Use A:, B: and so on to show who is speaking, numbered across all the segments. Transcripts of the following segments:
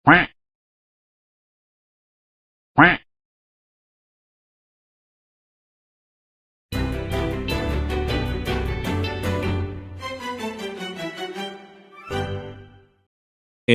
A: In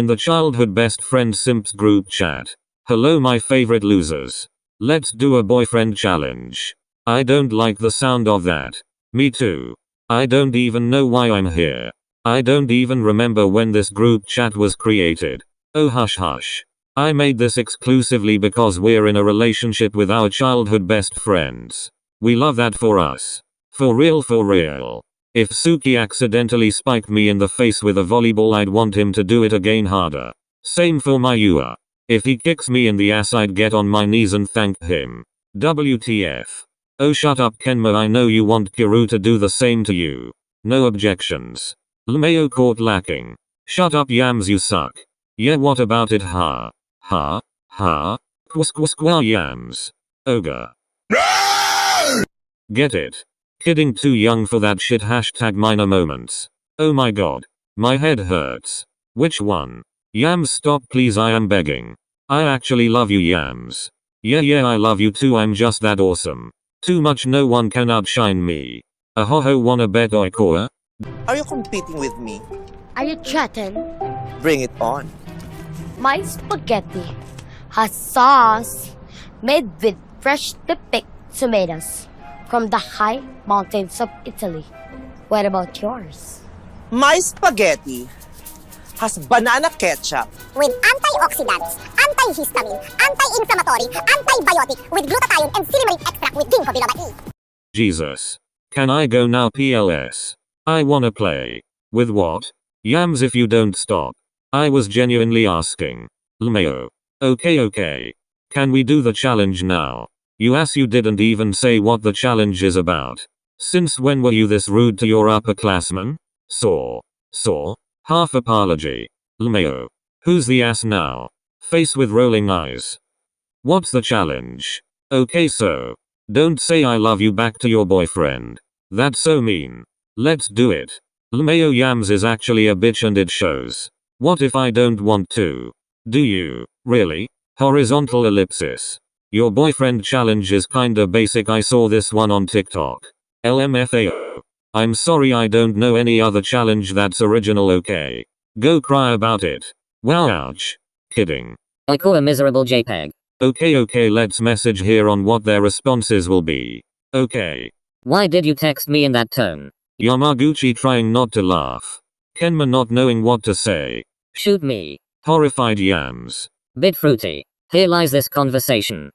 A: the childhood best friend simps group chat. Hello my favorite losers. Let's do a boyfriend challenge. I don't like the sound of that. Me too. I don't even know why I'm here. I don't even remember when this group chat was created. Oh hush hush. I made this exclusively because we're in a relationship with our childhood best friends. We love that for us. For real for real. If Suki accidentally spiked me in the face with a volleyball, I'd want him to do it again harder. Same for my Iwa. If he kicks me in the ass, I'd get on my knees and thank him. WTF. Oh shut up Kenma, I know you want Kuru to do the same to you. No objections. 𝙬𝙚𝙧𝙧 caught lacking. Shut up Yams, you suck. Yeah, what about it? Ha. Ha. Ha. 𝙗𝙗𝙗𝙗 Yams. Ogre. Get it. Kidding, too young for that shit. #minor moments. Oh my god. My head hurts. Which one? Yams, stop please, I am begging. I actually love you Yams. Yeah I love you too, I'm just that awesome. Too much, no one can outshine me. Ahoho, wanna bet 𝐿𝐿𝐿𝐿?
B: Are you competing with me?
C: Are you chatting?
B: Bring it on.
C: My spaghetti has sauce made with fresh picked tomatoes from the high mountains of Italy. What about yours?
B: My spaghetti has banana ketchup
D: with antioxidants, antihistamine, anti-inflammatory, antibiotic, with glutathione and cinnamon extract with ginkgo biloba.
A: Jesus. Can I go now PLS? I wanna play. With what? Yams, if you don't stop. I was genuinely asking. 𝙬𝙚𝙧𝙧. Okay. Can we do the challenge now? You didn't even say what the challenge is about. Since when were you this rude to your upperclassmen? Saw. Half apology. 𝙬𝙧𝙧. Who's the ass now? Face with rolling eyes. What's the challenge? Okay, so don't say I love you back to your boyfriend. That's so mean. Let's do it. 𝙬𝙧𝙧 Yams is actually a bitch and it shows. What if I don't want to? Do you? Really? Horizontal ellipsis. Your boyfriend challenge is kinda basic, I saw this one on TikTok. LMFAO. I'm sorry, I don't know any other challenge that's original. Okay. Go cry about it. Wow, ouch. Kidding.
E: 𝐿𝐿𝐿𝐿 miserable JPEG.
A: Okay, let's message here on what their responses will be. Okay.
E: Why did you text me in that tone?
A: Yamaguchi trying not to laugh. Kenma not knowing what to say.
E: Shoot me.
A: Horrified Yams.
E: Bit fruity. Here lies this conversation.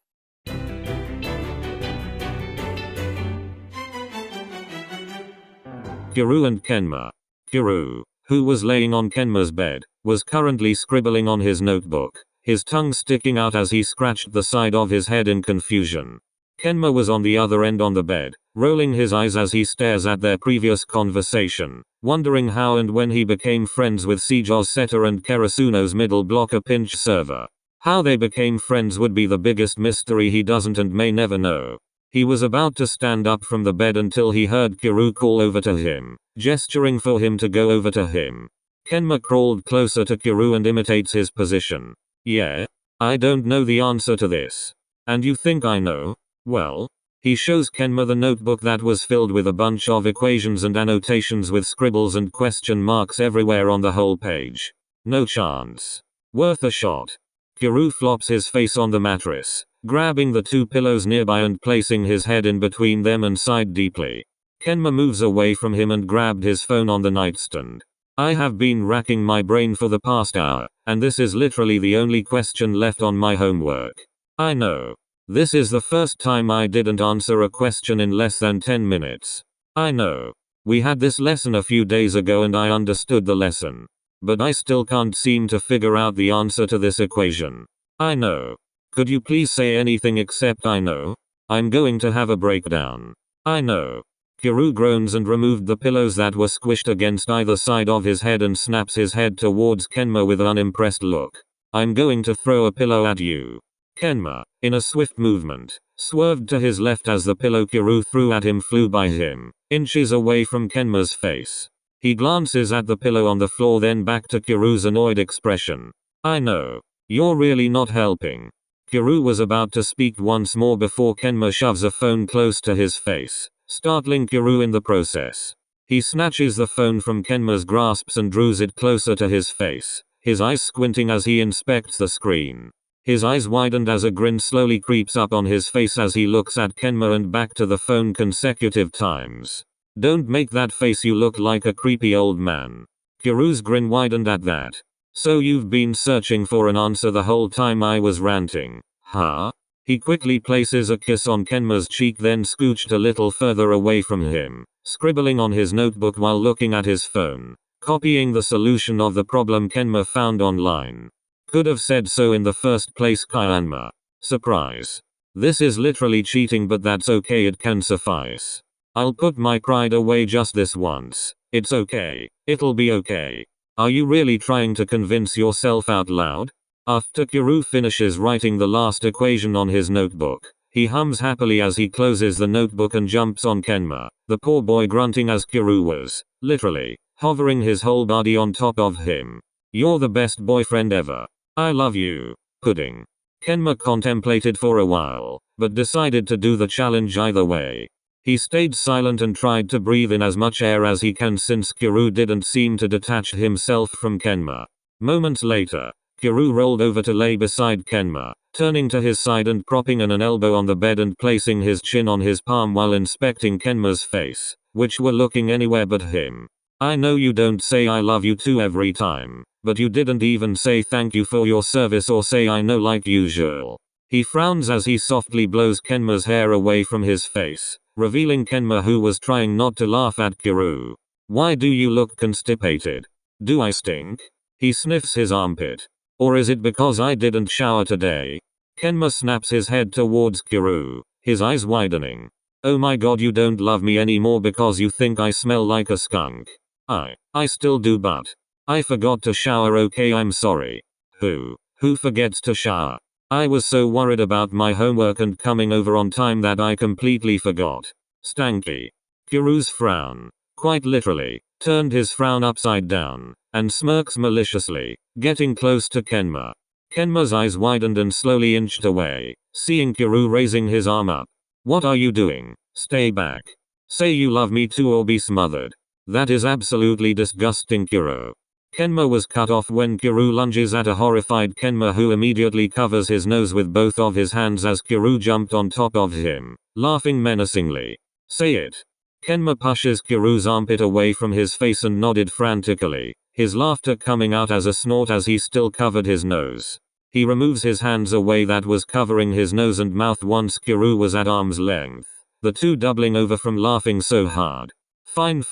A: Kuru and Kenma. Kuru, who was laying on Kenma's bed, was currently scribbling on his notebook, his tongue sticking out as he scratched the side of his head in confusion. Kenma was on the other end on the bed, rolling his eyes as he stares at their previous conversation, wondering how and when he became friends with 𝐿𝐿𝙧𝙧 and Karasuno's middle blocker pinch server. How they became friends would be the biggest mystery he doesn't and may never know. He was about to stand up from the bed until he heard Kuru call over to him, gesturing for him to go over to him. Kenma crawled closer to Kuru and imitates his position. Yeah? I don't know the answer to this. And you think I know? Well? He shows Kenma the notebook that was filled with a bunch of equations and annotations with scribbles and question marks everywhere on the whole page. No chance. Worth a shot. Kuru flops his face on the mattress, grabbing the two pillows nearby and placing his head in between them and sighed deeply. Kenma moves away from him and grabbed his phone on the nightstand. I have been racking my brain for the past hour, and this is literally the only question left on my homework. I know. This is the first time I didn't answer a question in less than 10 minutes. I know. We had this lesson a few days ago and I understood the lesson. But I still can't seem to figure out the answer to this equation. I know. Could you please say anything except I know? I'm going to have a breakdown. I know. Kuru groans and removed the pillows that were squished against either side of his head and snaps his head towards Kenma with an unimpressed look. I'm going to throw a pillow at you. Kenma, in a swift movement, swerved to his left as the pillow Kuru threw at him flew by him, inches away from Kenma's face. He glances at the pillow on the floor then back to Kuru's annoyed expression. I know. You're really not helping. Kuru was about to speak once more before Kenma shoves a phone close to his face, startling Kuru in the process. He snatches the phone from Kenma's grasps and draws it closer to his face, his eyes squinting as he inspects the screen. His eyes widened as a grin slowly creeps up on his face as he looks at Kenma and back to the phone consecutive times. Don't make that face, you look like a creepy old man. Kuru's grin widened at that. So you've been searching for an answer the whole time I was ranting, huh? He quickly places a kiss on Kenma's cheek, then scooched a little further away from him, scribbling on his notebook while looking at his phone, copying the solution of the problem Kenma found online. Could have said so in the first place, KuroKen. Surprise. This is literally cheating, but that's okay, it can suffice. I'll put my pride away just this once. It's okay. It'll be okay. Are you really trying to convince yourself out loud? After Kuru finishes writing the last equation on his notebook, he hums happily as he closes the notebook and jumps on Kenma, the poor boy grunting as Kuru was, literally, hovering his whole body on top of him. You're the best boyfriend ever. I love you, pudding. Kenma contemplated for a while, but decided to do the challenge either way. He stayed silent and tried to breathe in as much air as he can since Kuru didn't seem to detach himself from Kenma. Moments later, Kuru rolled over to lay beside Kenma, turning to his side and propping an elbow on the bed and placing his chin on his palm while inspecting Kenma's face, which were looking anywhere but him. I know you don't say I love you too every time, but you didn't even say thank you for your service or say I know like usual. He frowns as he softly blows Kenma's hair away from his face, revealing Kenma, who was trying not to laugh at Kuru. Why do you look constipated? Do I stink? He sniffs his armpit. Or is it because I didn't shower today? Kenma snaps his head towards Kuru, his eyes widening. Oh my god, you don't love me anymore because you think I smell like a skunk. I still do, but I forgot to shower. Okay, I'm sorry. Who forgets to shower? I was so worried about my homework and coming over on time that I completely forgot. Stanky. Kuru's frown, quite literally, turned his frown upside down, and smirks maliciously, getting close to Kenma. Kenma's eyes widened and slowly inched away, seeing Kuru raising his arm up. What are you doing? Stay back. Say you love me too or be smothered. That is absolutely disgusting, Kuru. Kenma was cut off when Kuru lunges at a horrified Kenma, who immediately covers his nose with both of his hands as Kuru jumped on top of him, laughing menacingly. Say it. Kenma pushes Kuru's armpit away from his face and nodded frantically, his laughter coming out as a snort as he still covered his nose. He removes his hands away that was covering his nose and mouth once Kuru was at arm's length, the two doubling over from laughing so hard. Fine.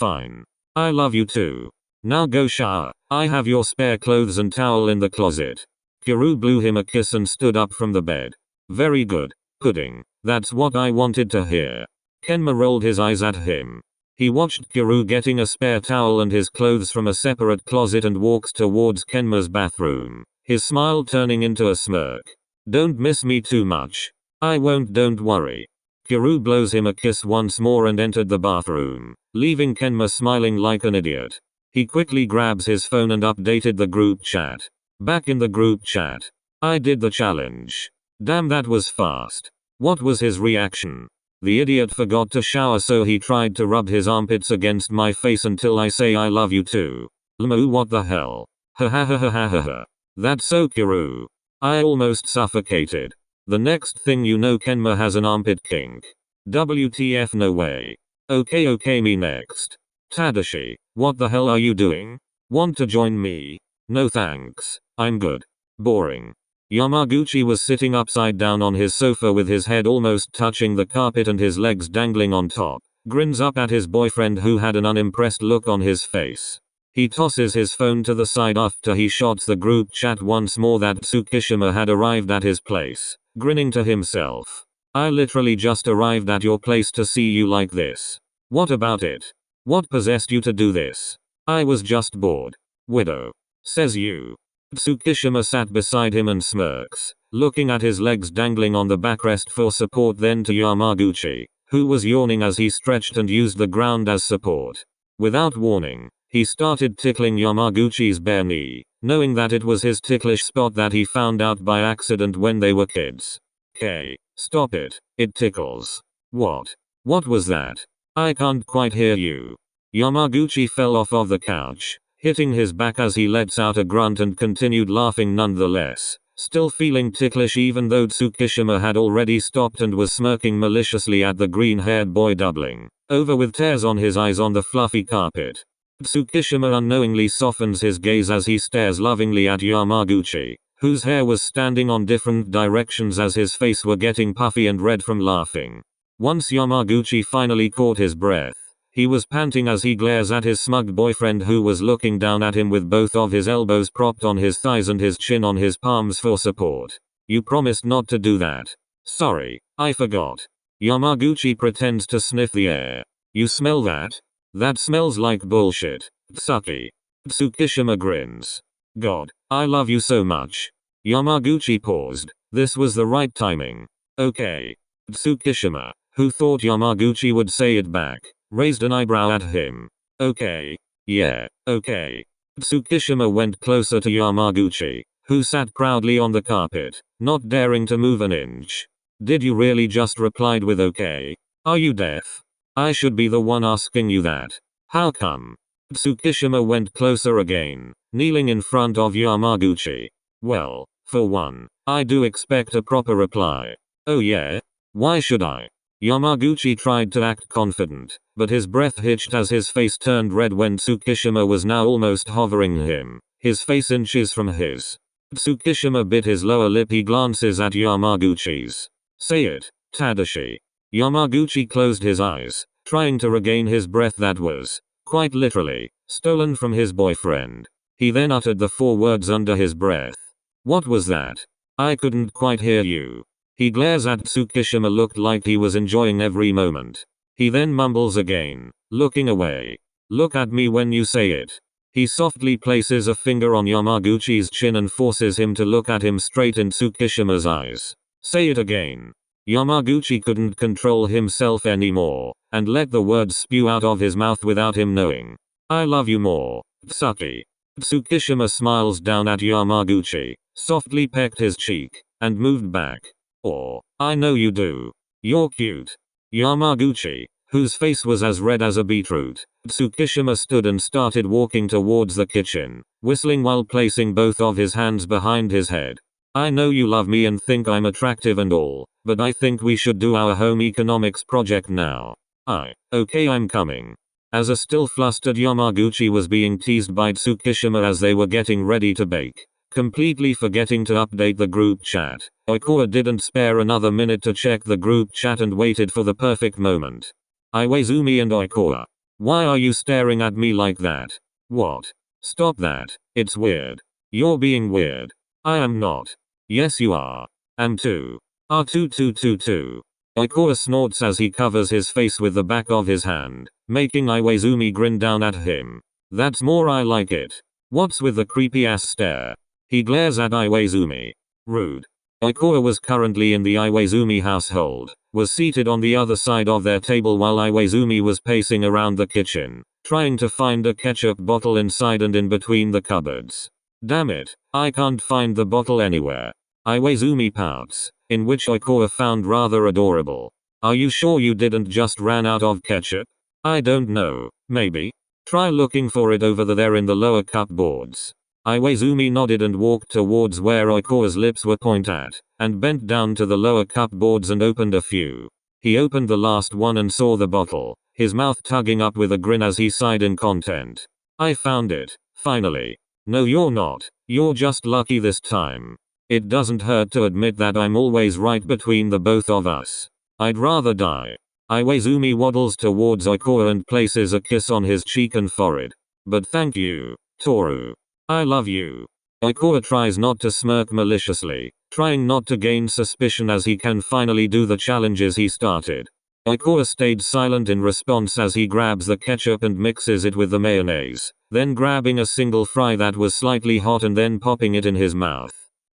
A: I love you too. Now go shower. I have your spare clothes and towel in the closet. Kuru blew him a kiss and stood up from the bed. Very good, pudding. That's what I wanted to hear. Kenma rolled his eyes at him. He watched Kuru getting a spare towel and his clothes from a separate closet and walked towards Kenma's bathroom, his smile turning into a smirk. Don't miss me too much. I won't, don't worry. Kuru blows him a kiss once more and entered the bathroom, leaving Kenma smiling like an idiot. He quickly grabs his phone and updated the group chat. Back in the group chat. I did the challenge. Damn, that was fast. What was his reaction? The idiot forgot to shower, so he tried to rub his armpits against my face until I say I love you too. What the hell? Ha ha ha ha ha ha ha. That's so Kuru. I almost suffocated. The next thing you know, Kenma has an armpit kink. WTF, no way. Okay, me next. Tadashi, what the hell are you doing? Want to join me? No thanks. I'm good. Boring. Yamaguchi was sitting upside down on his sofa with his head almost touching the carpet and his legs dangling on top. Grins up at his boyfriend, who had an unimpressed look on his face. He tosses his phone to the side after he shots the group chat once more that TsukiYama had arrived at his place, grinning to himself. I literally just arrived at your place to see you like this. What about it? What possessed you to do this? I was just bored. Widow. Says you. TsukiYama sat beside him and smirks, looking at his legs dangling on the backrest for support, then to Yamaguchi, who was yawning as he stretched and used the ground as support. Without warning, He started tickling Yamaguchi's bare knee, knowing that it was his ticklish spot that he found out by accident when they were kids. "K, stop it, it tickles." "What? What was that? I can't quite hear you." Yamaguchi fell off of the couch, hitting his back as he lets out a grunt and continued laughing nonetheless, still feeling ticklish even though TsukiYama had already stopped and was smirking maliciously at the green-haired boy doubling over with tears on his eyes on the fluffy carpet. TsukiYama unknowingly softens his gaze as he stares lovingly at Yamaguchi, whose hair was standing on different directions as his face were getting puffy and red from laughing. Once Yamaguchi finally caught his breath, he was panting as he glares at his smug boyfriend who was looking down at him with both of his elbows propped on his thighs and his chin on his palms for support. "You promised not to do that." "Sorry, I forgot." Yamaguchi pretends to sniff the air. "You smell that? That smells like bullshit. Tsuki." TsukiYama grins. "God, I love you so much." Yamaguchi paused. This was the right timing. "Okay." TsukiYama, who thought Yamaguchi would say it back, raised an eyebrow at him. "Okay. Yeah, okay." TsukiYama went closer to Yamaguchi, who sat proudly on the carpet, not daring to move an inch. "Did you really just replied with okay? Are you deaf? I should be the one asking you that. How come?" TsukiYama went closer again, kneeling in front of Yamaguchi. "Well, for one, I do expect a proper reply." "Oh yeah? Why should I?" Yamaguchi tried to act confident, but his breath hitched as his face turned red when TsukiYama was now almost hovering him, his face inches from his. TsukiYama bit his lower lip. He glances at Yamaguchi's. "Say it, Tadashi." Yamaguchi closed his eyes, trying to regain his breath that was, quite literally, stolen from his boyfriend. He then uttered the 4 words under his breath. "What was that? I couldn't quite hear you." He glares at TsukiYama, looked like he was enjoying every moment. He then mumbles again, looking away. "Look at me when you say it." He softly places a finger on Yamaguchi's chin and forces him to look at him straight in TsukiYama's eyes. "Say it again." Yamaguchi couldn't control himself anymore, and let the words spew out of his mouth without him knowing. "I love you more, Tsuki." TsukiYama smiles down at Yamaguchi, softly pecked his cheek, and moved back. "Or, I know you do. You're cute." Yamaguchi, whose face was as red as a beetroot. TsukiYama stood and started walking towards the kitchen, whistling while placing both of his hands behind his head. "I know you love me and think I'm attractive and all, but I think we should do our home economics project now." Okay, I'm coming." As a still flustered Yamaguchi was being teased by TsukiYama as they were getting ready to bake, completely forgetting to update the group chat, Oikawa didn't spare another minute to check the group chat and waited for the perfect moment. "Iwaizumi and Oikawa. Why are you staring at me like that? What? Stop that. It's weird. You're being weird." "I am not." "Yes you are." "Am too." "R2222. Oikawa snorts as he covers his face with the back of his hand, making Iwaizumi grin down at him. "That's more I like it. What's with the creepy ass stare?" He glares at Iwaizumi. Rude. Oikawa was currently in the Iwaizumi household, was seated on the other side of their table while Iwaizumi was pacing around the kitchen, trying to find a ketchup bottle inside and in between the cupboards. "Damn it, I can't find the bottle anywhere." Iwaizumi pouts, in which Oikawa found rather adorable. "Are you sure you didn't just ran out of ketchup?" "I don't know, maybe. Try looking for it over there in the lower cupboards." Iwaizumi nodded and walked towards where Oikawa's lips were pointed at, and bent down to the lower cupboards and opened a few. He opened the last one and saw the bottle, his mouth tugging up with a grin as he sighed in content. "I found it, finally." "No you're not, you're just lucky this time. It doesn't hurt to admit that I'm always right between the both of us. I'd rather die." Iwaizumi waddles towards Oikawa and places a kiss on his cheek and forehead. "But thank you, Toru. I love you." Oikawa tries not to smirk maliciously, trying not to gain suspicion as he can finally do the challenges he started. Oikawa stayed silent in response as he grabs the ketchup and mixes it with the mayonnaise, then grabbing a single fry that was slightly hot and then popping it in his mouth.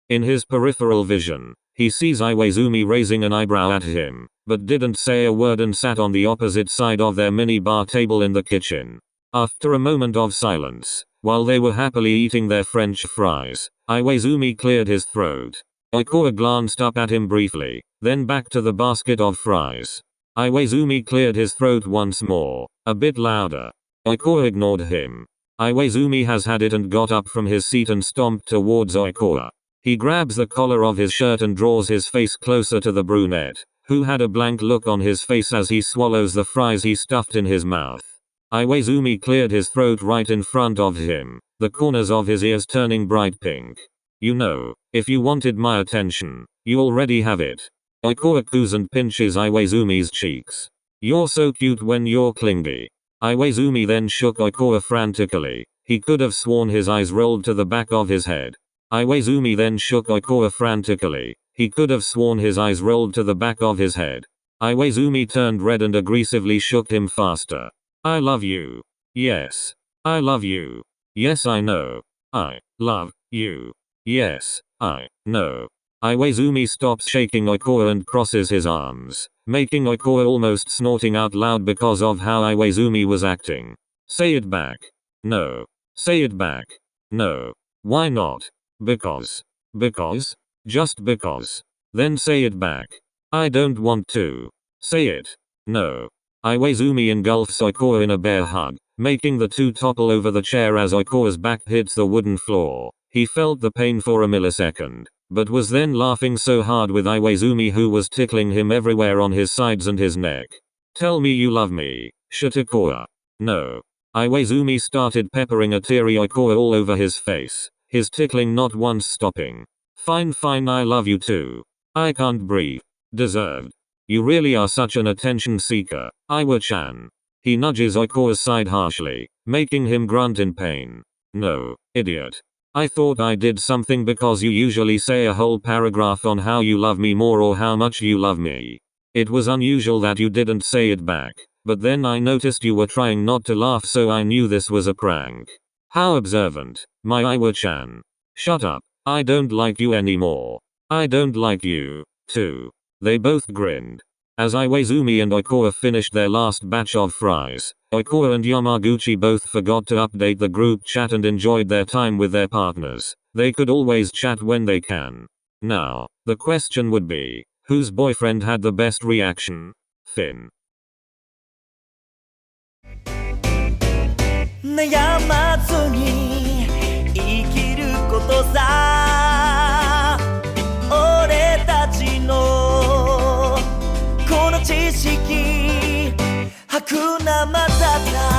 A: In his peripheral vision, he sees Iwaizumi raising an eyebrow at him, but didn't say a word and sat on the opposite side of their mini bar table in the kitchen. After a moment of silence, while they were happily eating their French fries, 𝐖𝐈𝐍𝐻�10 cleared his throat. 𝐖𝐄𝐋𝐂𝐻𝐿 glanced up at him briefly, then back to the basket of fries. 𝐖𝐈𝐍𝐻�10 cleared his throat once more, a bit louder. 𝐖𝐄𝐋𝐂𝐻 ignored him. 𝐖𝐈𝐍𝐻�10 has had it and got up from his seat and stomped towards 𝐖𝐄𝐻. He grabs the collar of his shirt and draws his face closer to the brunette, who had a blank look on his face as he swallows the fries he stuffed in his mouth. 𝐖𝐈𝐍𝐻�10 cleared his throat right in front of him, the corners of his ears turning bright pink. You know, if you wanted my attention, you already have it. 𝐖𝐄𝐻 coos and pinches 𝐖𝐈𝐍�10's cheeks. You're so cute when you're clingy. 𝐖𝐈𝐍�10 then shook 𝐖𝐄𝐻 frantically. He could have sworn his eyes rolled to the back of his head. 𝐖𝐈𝐍�10 then shook 𝐖𝐄𝐻 frantically. He could have sworn his eyes rolled to the back of his head. 𝐖𝐈𝐍�10 turned red and aggressively shook him faster. I love you. Yes. I love you. Yes, I know. I love you. Yes, I know. 𝐖𝐈𝐍�10 stops shaking 𝐖𝐄𝐻 and crosses his arms, making 𝐖𝐄𝐻 almost snorting out loud because of how 𝐖𝐈𝐍�10 was acting. Say it back. No. Say it back. No. Why not? Because. Because? Just because. Then say it back. I don't want to. Say it. No. 𝐖𝐈𝐍�10 engulfs 𝐖𝐄𝐻 in a bear hug, making the two topple over the chair as 𝐖𝐄𝐻's back hits the wooden floor. He felt the pain for a millisecond, but was then laughing so hard with 𝐖𝐈𝐍�10 who was tickling him everywhere on his sides and his neck. Tell me you love me, 𝙤𝙤𝙤𝙤. No. 𝐖𝐈𝐍�10 started peppering a teary 𝐖𝐄𝐻 all over his face, his tickling not once stopping. Fine fine, I love you too. I can't breathe. Deserved. You really are such an attention seeker, Iwa-chan. He nudges 𝐖𝐄𝐻's side harshly, making him grunt in pain. No, idiot. I thought I did something because you usually say a whole paragraph on how you love me more or how much you love me. It was unusual that you didn't say it back, but then I noticed you were trying not to laugh, so I knew this was a prank. How observant, my Iwa-chan. Shut up. I don't like you anymore. I don't like you, too. They both grinned. As 𝐖𝐈𝐍�10 and 𝐖𝐄𝐻 finished their last batch of fries, 𝐖𝐄𝐻 and Yamaguchi both forgot to update the group chat and enjoyed their time with their partners. They could always chat when they can. Now, the question would be, whose boyfriend had the best reaction? Finn.
F: 悩まずに生きることさ、俺たちのこの知識、はくなまたた